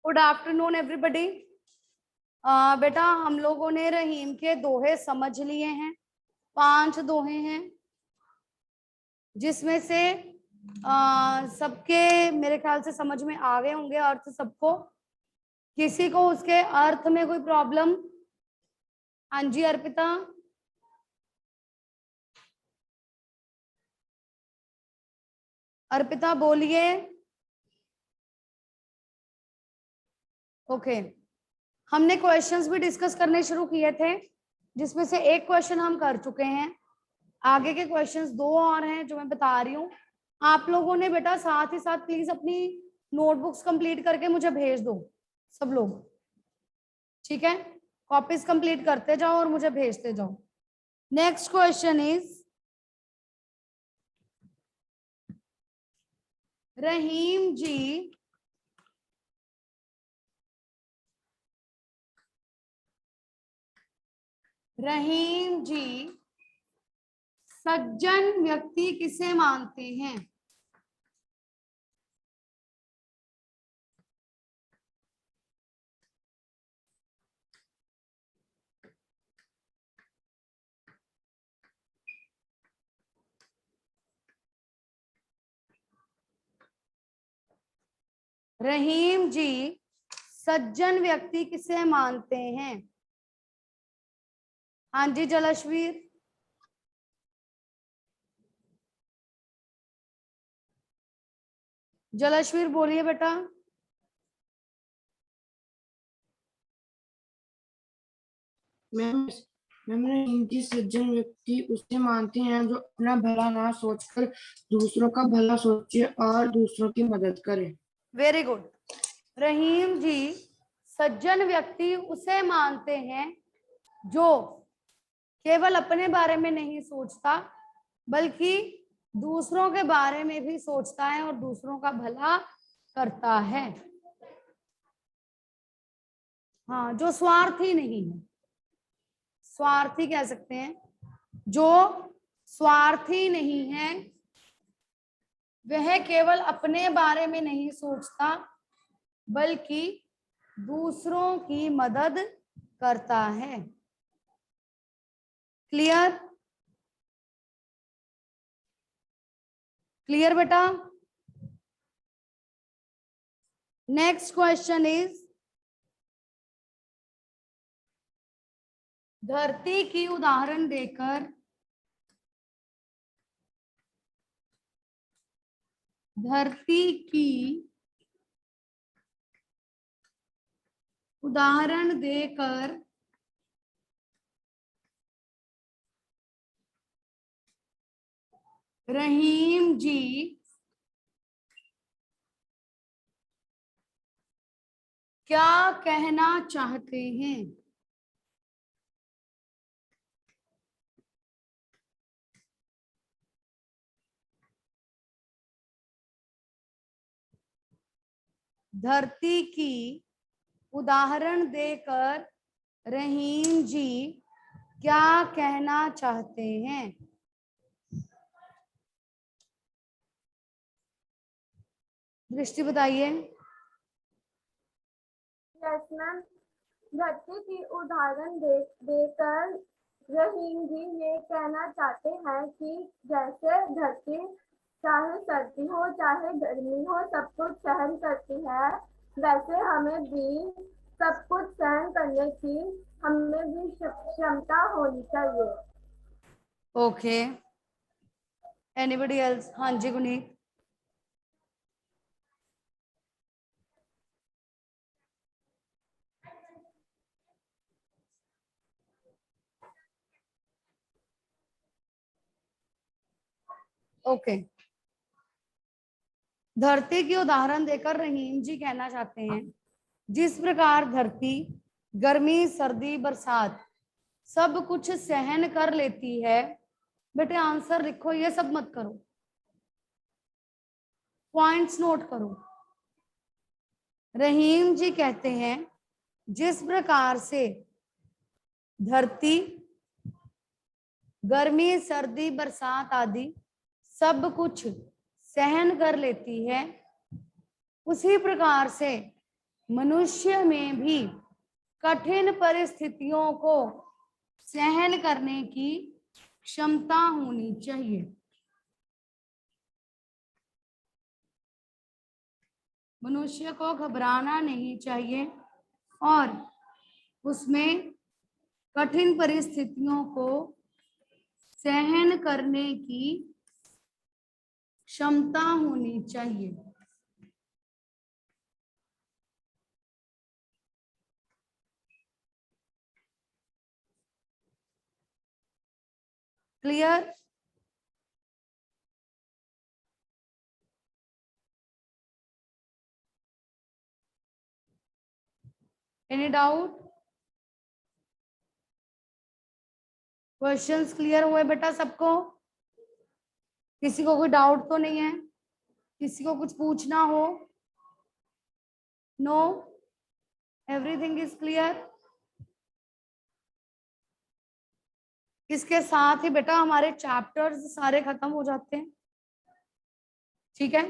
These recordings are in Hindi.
Good afternoon everybody. बेटा हम लोगों ने रहीम के दोहे समझ लिए हैं। 5 दोहे हैं जिसमें से सबके मेरे ख्याल से समझ में आ गए होंगे अर्थ सबको। किसी को उसके अर्थ में कोई प्रॉब्लम? हाँ जी अर्पिता। अर्पिता बोलिए। ओके हमने क्वेश्चंस भी डिस्कस करने शुरू किए थे जिसमें से एक क्वेश्चन हम कर चुके हैं। आगे के क्वेश्चंस 2 और हैं जो मैं बता रही हूँ। आप लोगों ने बेटा साथ ही साथ प्लीज अपनी नोटबुक्स कंप्लीट करके मुझे भेज दो सब लोग, ठीक है? कॉपीज कंप्लीट करते जाओ और मुझे भेजते जाओ। नेक्स्ट क्वेश्चन इज रहीम जी सज्जन व्यक्ति किसे मानते हैं? रहीम जी सज्जन व्यक्ति किसे मानते हैं? हाँ जी जलश्वीर। जलश्वीर बोलिए बेटा। मैम रहीम जी सज्जन व्यक्ति उसे मानते हैं जो अपना भला ना सोचकर दूसरों का भला सोचे और दूसरों की मदद करे। Very good. रहीम जी सज्जन व्यक्ति उसे मानते हैं जो केवल अपने बारे में नहीं सोचता बल्कि दूसरों के बारे में भी सोचता है और दूसरों का भला करता है। हाँ जो स्वार्थी नहीं है, स्वार्थी कह सकते हैं, जो स्वार्थी नहीं है वह केवल अपने बारे में नहीं सोचता बल्कि दूसरों की मदद करता है। क्लियर? क्लियर बेटा? नेक्स्ट क्वेश्चन इज धरती की उदाहरण देकर रहीम जी क्या कहना चाहते हैं? धरती की उदाहरण देकर रहीम जी क्या कहना चाहते हैं? दृष्टि बताइए। यस मैम, धरती की उदाहरण देकर रहीम जी ये कहना चाहते हैं कि जैसे धरती चाहे सर्दी हो चाहे गर्मी हो सब कुछ सहन करती है, वैसे हमें भी सब कुछ सहन करने की हमें भी क्षमता होनी चाहिए। Okay anybody else? हाँ जी गुनीत। ओके धरती की उदाहरण देकर रहीम जी कहना चाहते हैं जिस प्रकार धरती गर्मी सर्दी बरसात सब कुछ सहन कर लेती है। बेटे आंसर लिखो, ये सब मत करो, पॉइंट्स नोट करो। रहीम जी कहते हैं जिस प्रकार से धरती गर्मी सर्दी बरसात आदि सब कुछ सहन कर लेती है, उसी प्रकार से मनुष्य में भी कठिन परिस्थितियों को सहन करने की क्षमता होनी चाहिए। मनुष्य को घबराना नहीं चाहिए और उसमें कठिन परिस्थितियों को सहन करने की क्षमता होनी चाहिए। Clear? Any doubt? Questions clear हुए बेटा सबको? किसी को कोई डाउट तो नहीं है? किसी को कुछ पूछना हो? No, everything is clear. इसके साथ ही बेटा हमारे चैप्टर्स सारे खत्म हो जाते हैं। ठीक है,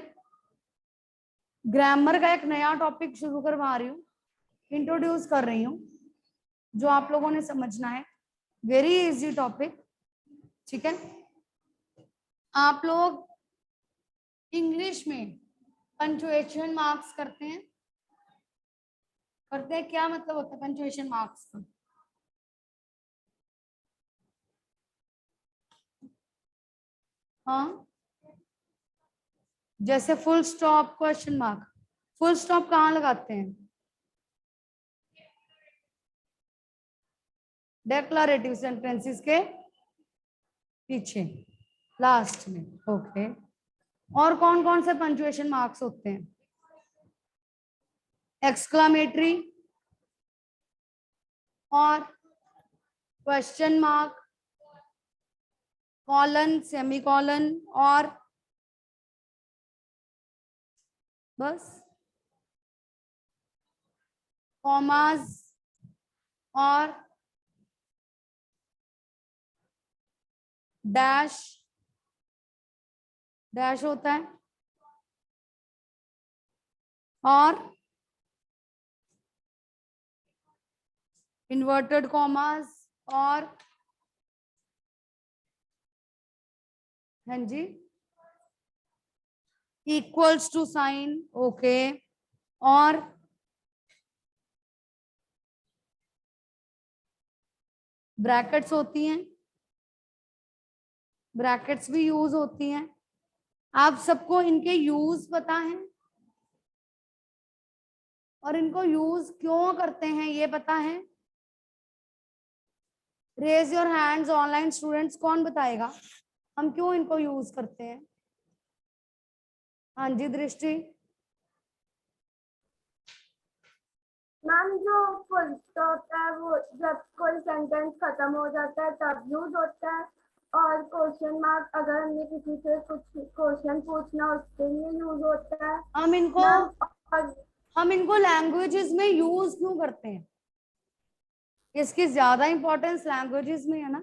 ग्रामर का एक नया टॉपिक शुरू करवा रही हूँ, इंट्रोड्यूस कर रही हूँ, जो आप लोगों ने समझना है। Very easy topic. ठीक है, आप लोग इंग्लिश में पंक्चुएशन मार्क्स करते हैं? क्या मतलब होता है पंक्चुएशन मार्क्स का? हाँ, जैसे full stop, question mark, full stop कहाँ लगाते हैं? डेक्लरेटिव सेंटेंसेस के पीछे, लास्ट में। ओके, और कौन कौन से पंक्चुएशन मार्क्स होते हैं? एक्सक्लामेटरी और क्वेश्चन मार्क, कॉलन, सेमीकॉलन और बस कॉमास और डैश, डैश होता है, और इन्वर्टेड कॉमास और हाँ G equals to sign. Okay, और ब्रैकेट्स होती हैं, ब्रैकेट्स भी यूज होती हैं। आप सबको इनके यूज पता है और इनको यूज क्यों करते हैं ये पता है? Raise your hands online students, कौन बताएगा हम क्यों इनको यूज करते हैं? हाँ जी दृष्टि। मैम जो फुल स्टॉप है वो जब कोई सेंटेंस खत्म हो जाता है तब यूज होता है, और क्वेश्चन मार्क अगर हमने किसी से कुछ क्वेश्चन पूछना उसके लिए यूज होता है। हम इनको मैम और हम इनको लैंग्वेजेस में यूज क्यों करते हैं? इसकी ज्यादा इंपॉर्टेंस लैंग्वेजेस में है ना,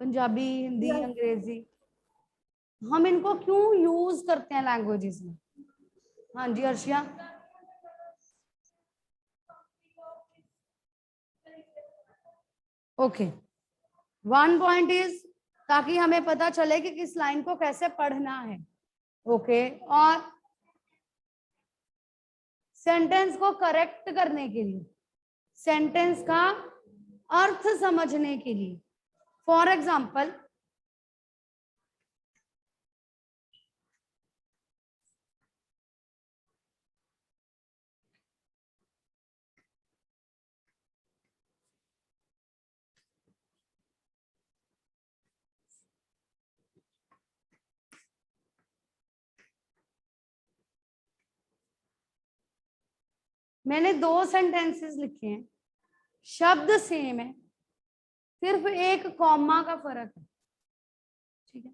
पंजाबी, हिंदी, Yes. अंग्रेजी। हम इनको क्यों यूज करते हैं लैंग्वेजेस में? हाँ जी Arshiya. Okay, one point is ताकि हमें पता चले कि किस लाइन को कैसे पढ़ना है। ओके, और सेंटेंस को करेक्ट करने के लिए, सेंटेंस का अर्थ समझने के लिए। फॉर एग्जाम्पल, मैंने दो सेंटेंसेस लिखे हैं, शब्द सेम है, सिर्फ एक कॉमा का फर्क है। ठीक है,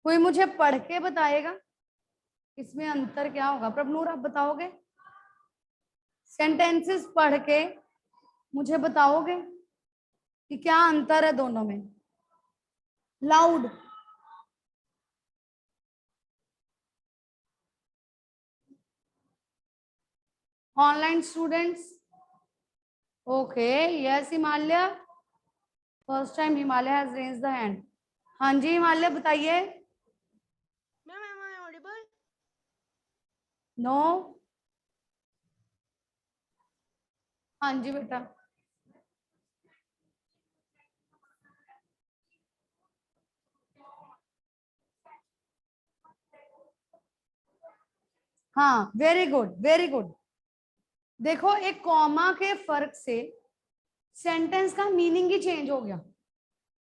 कोई मुझे पढ़ के बताएगा इसमें अंतर क्या होगा? प्रभनूर आप बताओगे? सेंटेंसेस पढ़ के मुझे बताओगे कि क्या अंतर है दोनों में? Loud. Online students? Okay, yes Himalaya, first time Himalaya has raised the hand. हाँ जी हिमालय बताइए। Ma'am am I audible? No. हाँ जी बेटा। हाँ, वेरी गुड वेरी गुड। देखो एक कॉमा के फर्क से सेंटेंस का मीनिंग ही चेंज हो गया।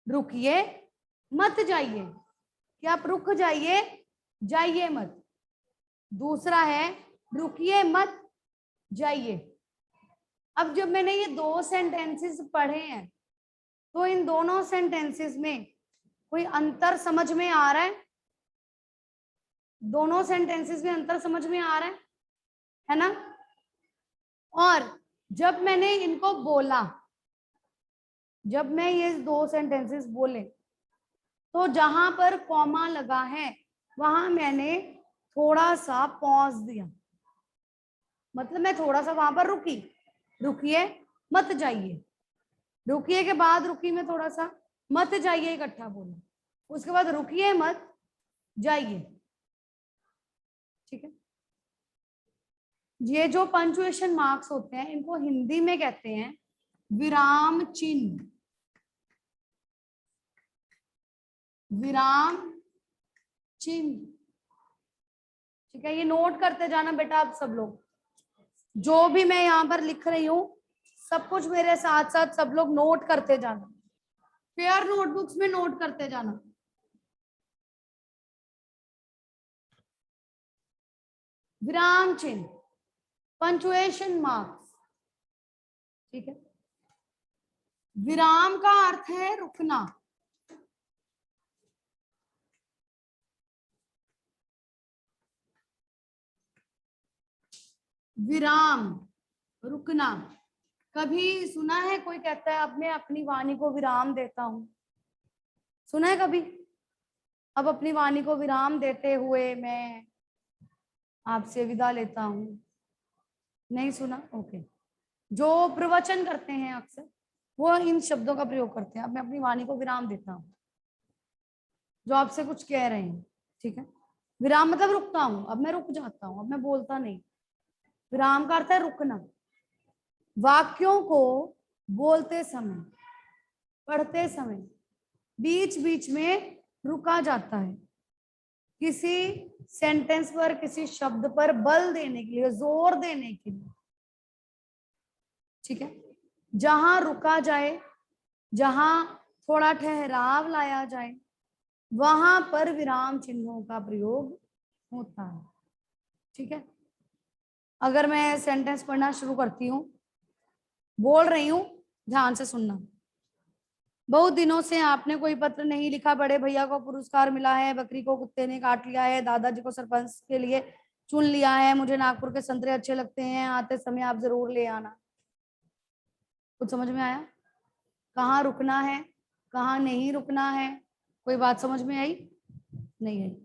रुकिए मत जाइए, कि आप रुक जाइए, जाइए मत। दूसरा है रुकिए मत जाइए। अब जब मैंने ये दो सेंटेंसेस पढ़े हैं तो इन दोनों सेंटेंसेस में कोई अंतर समझ में आ रहा है? दोनों सेंटेंसेस में अंतर समझ में आ रहा है ना? और जब मैंने इनको बोला, जब मैं ये दो सेंटेंसेस बोले तो जहां पर कॉमा लगा है वहां मैंने थोड़ा सा पॉज दिया, मतलब मैं थोड़ा सा वहां पर रुकी। रुकिए मत जाइए, रुकिए के बाद रुकी मैं थोड़ा सा, मत जाइए इकट्ठा बोला, उसके बाद रुकिए मत जाइए। ठीक है। ये जो पंक्चुएशन मार्क्स होते हैं इनको हिंदी में कहते हैं विराम चिन्ह। विराम चिन्ह। ठीक है, ये नोट करते जाना बेटा आप सब लोग। जो भी मैं यहाँ पर लिख रही हूँ सब कुछ मेरे साथ साथ सब लोग नोट करते जाना, फेयर नोटबुक्स में नोट करते जाना। विराम चिन्ह, पंक्चुएशन मार्क्स। ठीक है। विराम का अर्थ है रुकना। विराम रुकना। कभी सुना है कोई कहता है अब मैं अपनी वाणी को विराम देता हूं? सुना है कभी? अब अपनी वाणी को विराम देते हुए मैं आपसे विदा लेता हूं। नहीं सुना? ओके। जो प्रवचन करते हैं अक्सर वो इन शब्दों का प्रयोग करते हैं, अब मैं अपनी वाणी को विराम देता हूं, जो आपसे कुछ कह रहे हैं। ठीक है। विराम मतलब रुकता हूं, अब मैं रुक जाता हूं, अब मैं बोलता नहीं। विराम का अर्थ है रुकना। वाक्यों को बोलते समय, पढ़ते समय बीच बीच में रुका जाता है, किसी सेंटेंस पर, किसी शब्द पर बल देने के लिए, जोर देने के लिए। ठीक है। जहां रुका जाए, जहां थोड़ा ठहराव लाया जाए, वहां पर विराम चिन्हों का प्रयोग होता है। ठीक है। अगर मैं सेंटेंस पढ़ना शुरू करती हूँ, बोल रही हूं, ध्यान से सुनना। बहुत दिनों से आपने कोई पत्र नहीं लिखा, बड़े भैया को पुरस्कार मिला है, बकरी को कुत्ते ने काट लिया है, दादाजी को सरपंच के लिए चुन लिया है, मुझे नागपुर के संतरे अच्छे लगते हैं, आते समय आप जरूर ले आना। कुछ समझ में आया? कहाँ रुकना है, कहाँ नहीं रुकना है? कोई बात समझ में आई? नहीं आई?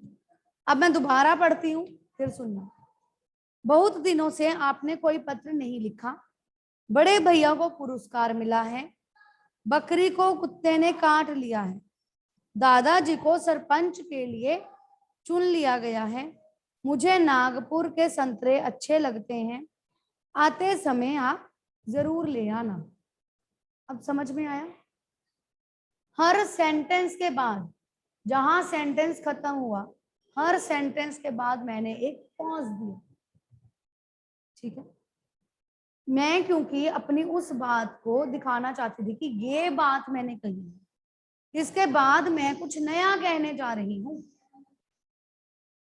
अब मैं दोबारा पढ़ती हूँ, फिर सुनना। बहुत दिनों से आपने कोई पत्र नहीं लिखा, बड़े भैया को पुरस्कार मिला है, बकरी को कुत्ते ने काट लिया है, दादाजी को सरपंच के लिए चुन लिया गया है, मुझे नागपुर के संतरे अच्छे लगते हैं, आते समय आप जरूर ले आना। अब समझ में आया? हर सेंटेंस के बाद, जहां सेंटेंस खत्म हुआ, हर सेंटेंस के बाद मैंने एक पॉज दिया। ठीक है। मैं क्योंकि अपनी उस बात को दिखाना चाहती थी कि ये बात मैंने कही है, इसके बाद मैं कुछ नया कहने जा रही हूं।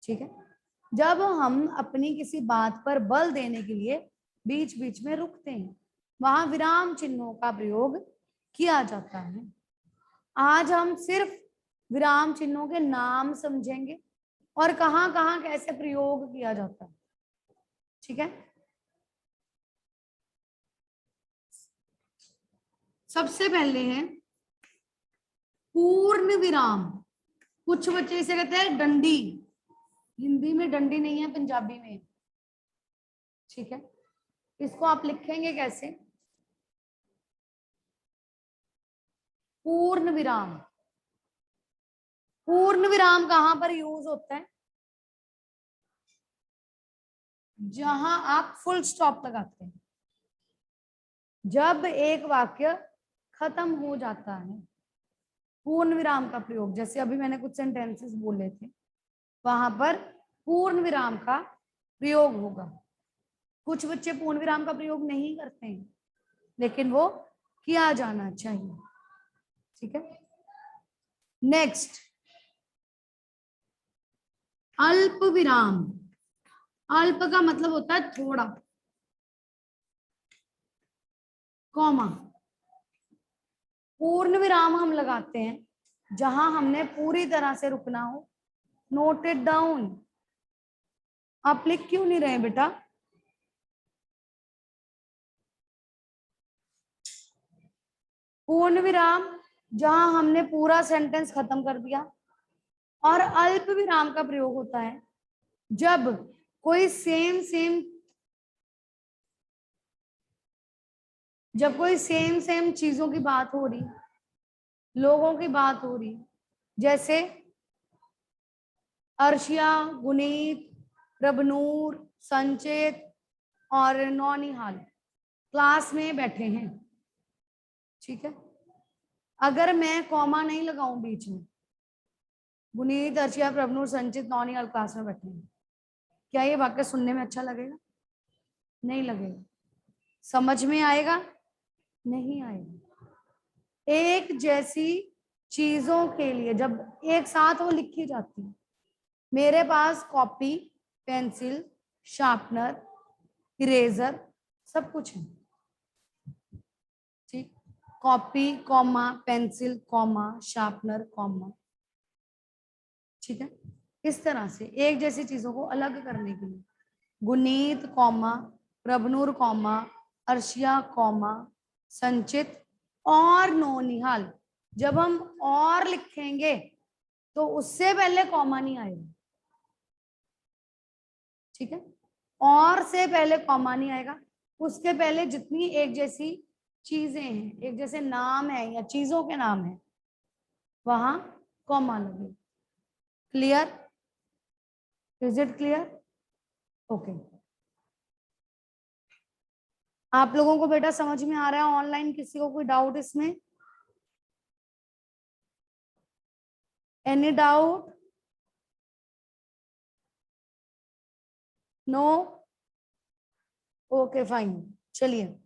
ठीक है। जब हम अपनी किसी बात पर बल देने के लिए बीच बीच में रुकते हैं, वहां विराम चिन्हों का प्रयोग किया जाता है। आज हम सिर्फ विराम चिन्हों के नाम समझेंगे और कहां कहां कैसे प्रयोग किया जाता है। ठीक है। सबसे पहले है पूर्ण विराम। कुछ बच्चे इसे कहते हैं डंडी, हिंदी में डंडी नहीं है, पंजाबी में। ठीक है। इसको आप लिखेंगे कैसे? पूर्ण विराम। पूर्ण विराम कहां पर यूज होता है? जहां आप फुल स्टॉप लगाते हैं, जब एक वाक्य खत्म हो जाता है, पूर्ण विराम का प्रयोग। जैसे अभी मैंने कुछ सेंटेंसेस बोले थे, वहां पर पूर्ण विराम का प्रयोग होगा। कुछ बच्चे पूर्ण विराम का प्रयोग नहीं करते हैं, लेकिन वो किया जाना चाहिए। ठीक है, नेक्स्ट अल्प विराम। अल्प का मतलब होता है थोड़ा, कॉमा। पूर्ण विराम हम लगाते हैं जहां हमने पूरी तरह से रुकना हो। Note it down. आप लिख क्यों नहीं रहे बेटा? पूर्ण विराम जहां हमने पूरा सेंटेंस खत्म कर दिया। और अल्प विराम का प्रयोग होता है जब कोई सेम चीजों की बात हो रही, लोगों की बात हो रही, जैसे अर्शिया, गुनीत, प्रभनूर, संचित और नौनिहाल क्लास में बैठे हैं। ठीक है, अगर मैं कॉमा नहीं लगाऊं बीच में, गुनीत, अर्शिया, प्रभनूर, संचित, नौनिहाल क्लास में बैठे हैं, क्या ये वाक्य सुनने में अच्छा लगेगा? नहीं लगेगा। समझ में आएगा? नहीं आएगा। एक जैसी चीजों के लिए जब एक साथ वो लिखी जाती है, मेरे पास कॉपी, पेंसिल, शार्पनर, इरेजर सब कुछ है। ठीक, copy comma pencil comma sharpener comma. ठीक है, इस तरह से एक जैसी चीजों को अलग करने के लिए Guneet comma, Prabhnoor comma, Arshia comma, Sanchit और नौनिहाल। जब हम और लिखेंगे तो उससे पहले कॉमा नहीं आएगा। ठीक है, और से पहले कॉमा नहीं आएगा, उसके पहले जितनी एक जैसी चीजें हैं, एक जैसे नाम है या चीजों के नाम है, वहां कॉमा लगे। Clear? Is it clear? Okay, आप लोगों को बेटा समझ में आ रहा है? ऑनलाइन किसी को कोई डाउट इसमें? Any doubt? No? Okay fine. चलिए,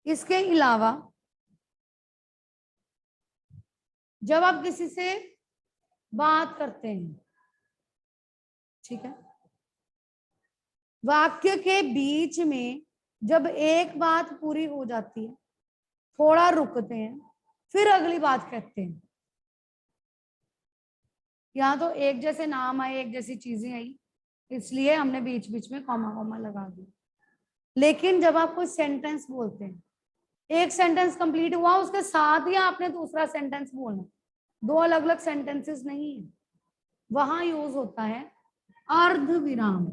इसके अलावा जब आप किसी से बात करते हैं, ठीक है, वाक्य के बीच में जब एक बात पूरी हो जाती है, थोड़ा रुकते हैं, फिर अगली बात कहते हैं। यहाँ तो एक जैसे नाम आए, एक जैसी चीजें आई, इसलिए हमने बीच बीच में कॉमा कॉमा लगा दिया। लेकिन जब आप कोई सेंटेंस बोलते हैं, एक सेंटेंस कंप्लीट हुआ, उसके साथ ही आपने दूसरा सेंटेंस बोलना, दो अलग अलग सेंटेंसेस नहीं है, वहां यूज होता है अर्ध विराम।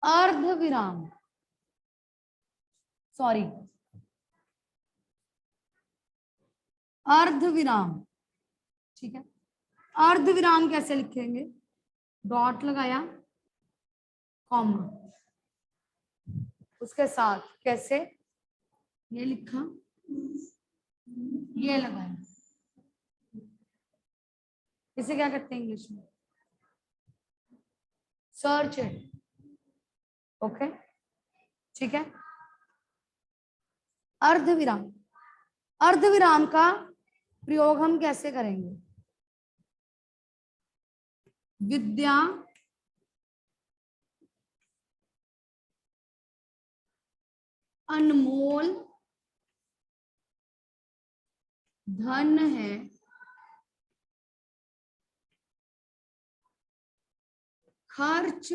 अर्ध विराम, सॉरी, अर्ध विराम। ठीक है, अर्ध विराम कैसे लिखेंगे? डॉट लगाया, कॉमा, उसके साथ कैसे? ये लिखा, ये लगाया। इसे क्या कहते हैं इंग्लिश में? Search it. ओके, ठीक है। अर्ध विराम, अर्ध विराम का प्रयोग हम कैसे करेंगे? विद्या अनमोल धन है, खर्च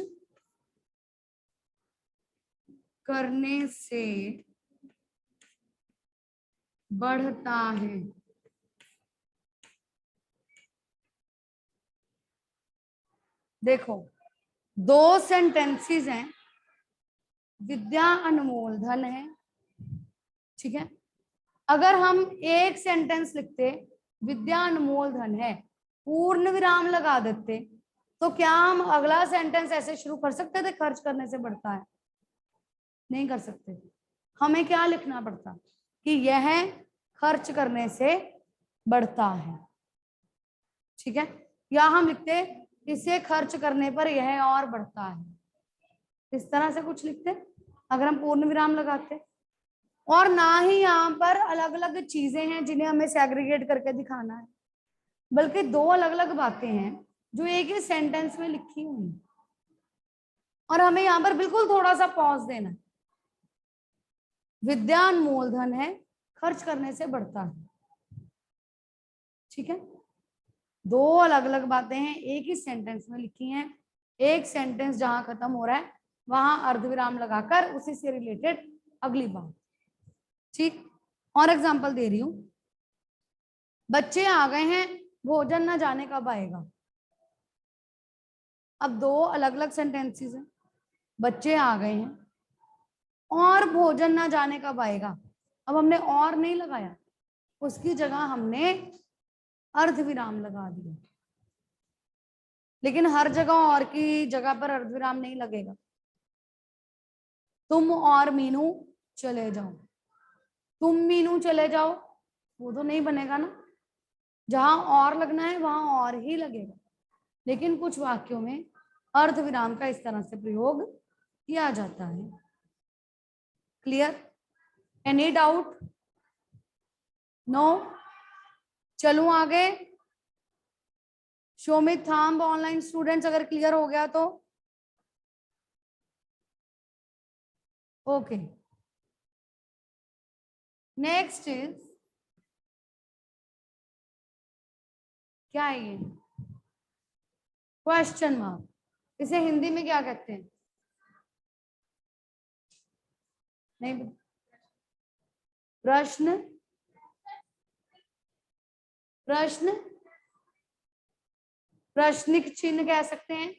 करने से बढ़ता है। देखो, दो सेंटेंसेस हैं, विद्या अनमोल धन है, ठीक है। अगर हम एक सेंटेंस लिखते विद्या अनमोल धन है, पूर्ण विराम लगा देते, तो क्या हम अगला सेंटेंस ऐसे शुरू कर सकते थे, खर्च करने से बढ़ता है? नहीं कर सकते। हमें क्या लिखना पड़ता कि यह खर्च करने से बढ़ता है, ठीक है। या हम लिखते इसे खर्च करने पर यह और बढ़ता है, इस तरह से कुछ लिखते अगर हम पूर्ण विराम लगाते। और ना ही यहाँ पर अलग अलग चीजें हैं जिन्हें हमें सेग्रीगेट करके दिखाना है, बल्कि दो अलग अलग बातें हैं जो एक ही सेंटेंस में लिखी हुई हैं, और हमें यहाँ पर बिल्कुल थोड़ा सा पॉज देना है। विद्या अनमोल धन है, खर्च करने से बढ़ता है, ठीक है। दो अलग अलग बातें हैं, एक ही सेंटेंस में लिखी हैं। एक सेंटेंस जहां खत्म हो रहा है वहां अर्धविराम लगाकर उसी से रिलेटेड अगली बात, ठीक। और एग्जांपल दे रही हूं, बच्चे आ गए हैं, भोजन न जाने कब आएगा। अब दो अलग अलग सेंटेंसेस हैं, बच्चे आ गए हैं और भोजन न जाने कब आएगा। अब हमने और नहीं लगाया, उसकी जगह हमने अर्धविराम लगा दिया, लेकिन हर जगह और की जगह पर अर्धविराम नहीं लगेगा। तुम और मीनू चले जाओ, तुम मीनू चले जाओ, वो तो नहीं बनेगा ना। जहां और लगना है वहां और ही लगेगा, लेकिन कुछ वाक्यों में अर्धविराम का इस तरह से प्रयोग किया जाता है। क्लियर? Any doubt? नो? चलूं आगे? शोमित थाम्ब ऑनलाइन स्टूडेंट्स, अगर क्लियर हो गया तो ओके। नेक्स्ट इज, क्या है ये? Question mark. इसे हिंदी में क्या कहते हैं? नहीं, प्रश्न, प्रश्न, प्रश्निक चिन्ह कह सकते हैं,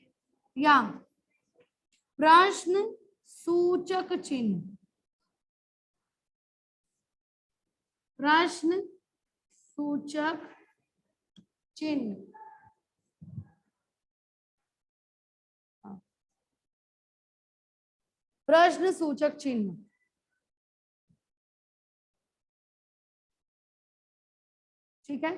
या प्रश्न सूचक चिन्ह, प्रश्न सूचक चिन्ह। प्रश्न सूचक चिन्ह, ठीक है।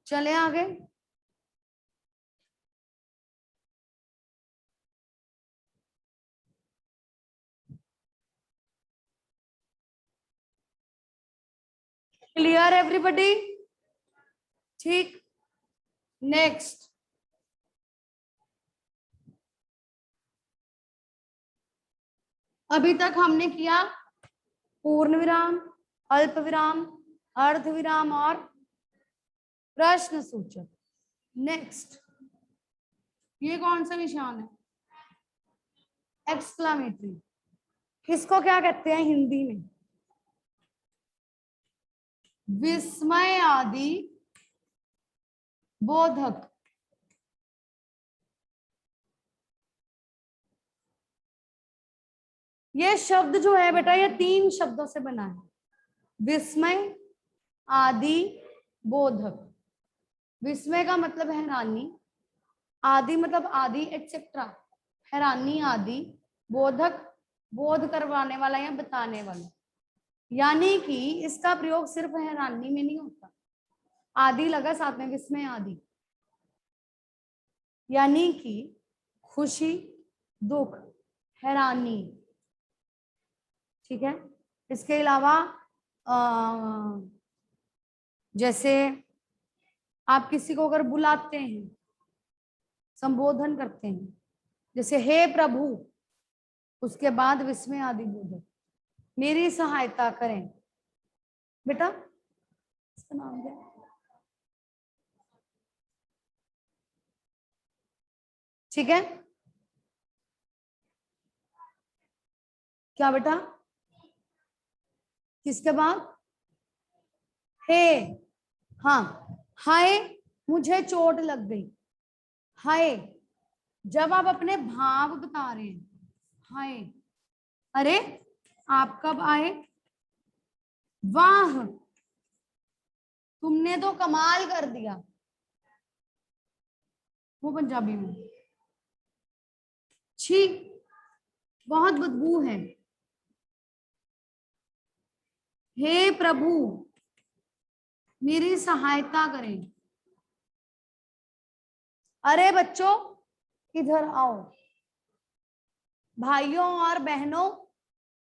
चले आगे। Clear everybody? ठीक। नेक्स्ट, अभी तक हमने किया पूर्ण विराम, अल्प विराम, अर्ध विराम और प्रश्न सूचक। नेक्स्ट, ये कौन सा निशान है? एक्सक्लामेटरी। किसको क्या कहते हैं हिंदी में? विस्मय आदि बोधक। ये शब्द जो है बेटा, ये तीन शब्दों से बना है, विस्मय, आदि, बोधक। विस्मय का मतलब हैरानी, आदि मतलब आदि एक्सेट्रा, हैरानी आदि, बोधक बोध करवाने वाला या बताने वाला। यानी कि इसका प्रयोग सिर्फ हैरानी में नहीं होता, आदि लगा साथ में, विस्मय आदि, यानी कि खुशी, दुख, हैरानी, ठीक है। इसके अलावा जैसे आप किसी को अगर बुलाते हैं, संबोधन करते हैं, जैसे हे प्रभु, उसके बाद विस्मय आदि बोधक, मेरी सहायता करें। बेटा इसका नाम क्या है? ठीक है, क्या बेटा? किसके बाद? हे। हाँ, हाय मुझे चोट लग गई। हाय जब आप अपने भाव बता रहे हैं, हाय अरे आप कब आए, वाह तुमने तो कमाल कर दिया, वो पंजाबी में। छी बहुत बदबू है। हे प्रभु मेरी सहायता करें। अरे बच्चों इधर आओ, भाइयों और बहनों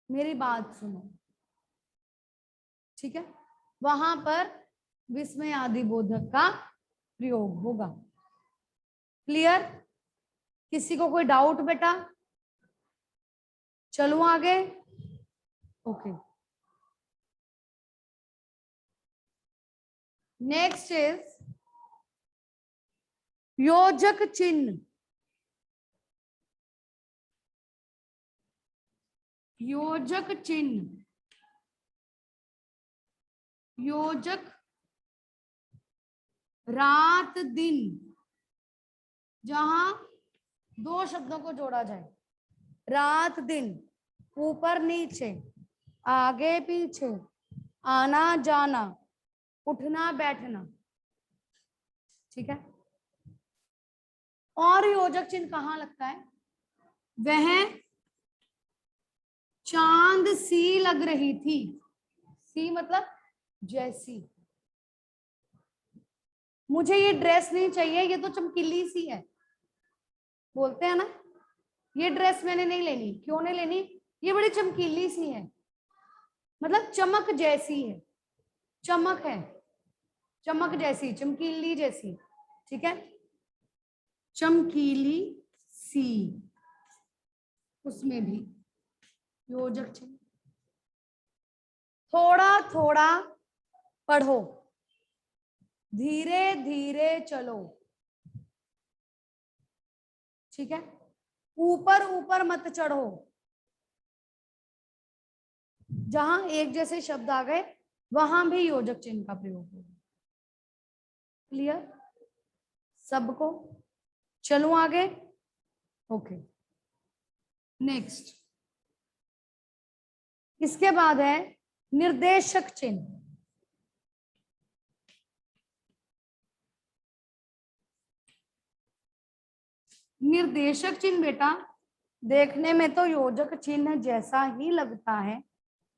मेरी बात सुनो। ठीक है, वहां पर विस्मय आदि बोधक का प्रयोग होगा। क्लियर? किसी को कोई डाउट बेटा? चलो आगे। ओके, नेक्स्ट इज योजक चिन्ह। योजक चिन्ह, योजक रात दिन, जहां दो शब्दों को जोड़ा जाए, रात दिन, ऊपर नीचे, आगे पीछे, आना जाना, उठना बैठना। ठीक है, और योजक चिन्ह कहां लगता है? वह चांद सी लग रही थी। सी मतलब जैसी। मुझे ये ड्रेस नहीं चाहिए, ये तो चमकीली सी है, बोलते हैं ना, ये ड्रेस मैंने नहीं लेनी। क्यों नहीं लेनी? ये बड़ी चमकीली सी है, मतलब चमक जैसी है, चमक है, चमक जैसी, चमकीली जैसी। ठीक है, चमकीली सी, उसमें भी योजक चिन्ह। थोड़ा थोड़ा पढ़ो, धीरे धीरे चलो। ठीक है, ऊपर ऊपर मत चढ़ो। जहां एक जैसे शब्द आ गए वहां भी योजक चिन्ह का प्रयोग होगा। क्लियर सबको? चलो आगे। ओके, नेक्स्ट इसके बाद है निर्देशक चिन्ह। निर्देशक चिन्ह बेटा देखने में तो योजक चिन्ह जैसा ही लगता है,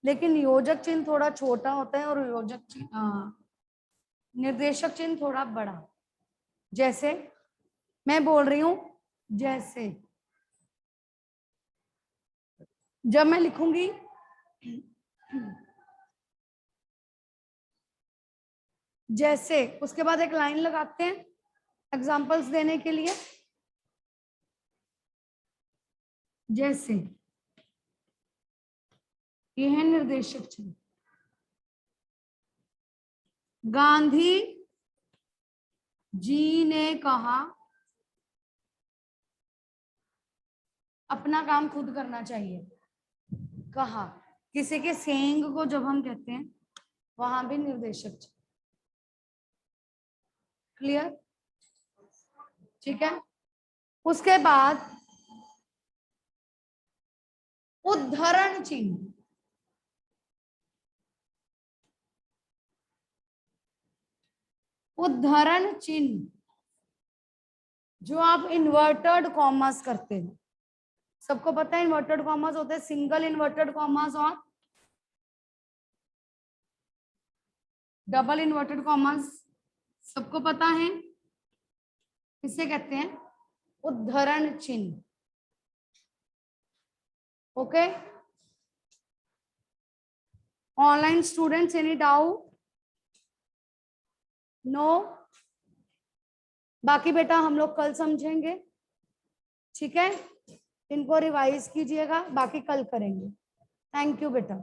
लेकिन योजक चिन्ह थोड़ा छोटा होता है और योजक चिन्ह निर्देशक चिन्ह थोड़ा बड़ा। जैसे मैं बोल रही हूं, जैसे जब मैं लिखूंगी जैसे, उसके बाद एक लाइन लगाते हैं एग्जांपल्स देने के लिए। जैसे ये है निर्देशक चिन्ह। गांधी जी ने कहा अपना काम खुद करना चाहिए। कहा, किसी के सेंग को जब हम कहते हैं वहां भी निर्देशक चिन्ह। क्लियर? ठीक है, उसके बाद उद्धरण चिन्ह। उद्धरण चिन्ह जो आप इन्वर्टेड कॉमास करते हैं, सबको पता है इन्वर्टेड कॉमास होते हैं सिंगल इन्वर्टेड कॉमास और डबल इन्वर्टेड कॉमास, सबको पता है। इसे कहते हैं उद्धरण चिन्ह। Okay, online students any doubt? No? बाकी बेटा हम लोग कल समझेंगे। ठीक है, इनको रिवाइज कीजिएगा, बाकी कल करेंगे। थैंक यू बेटा।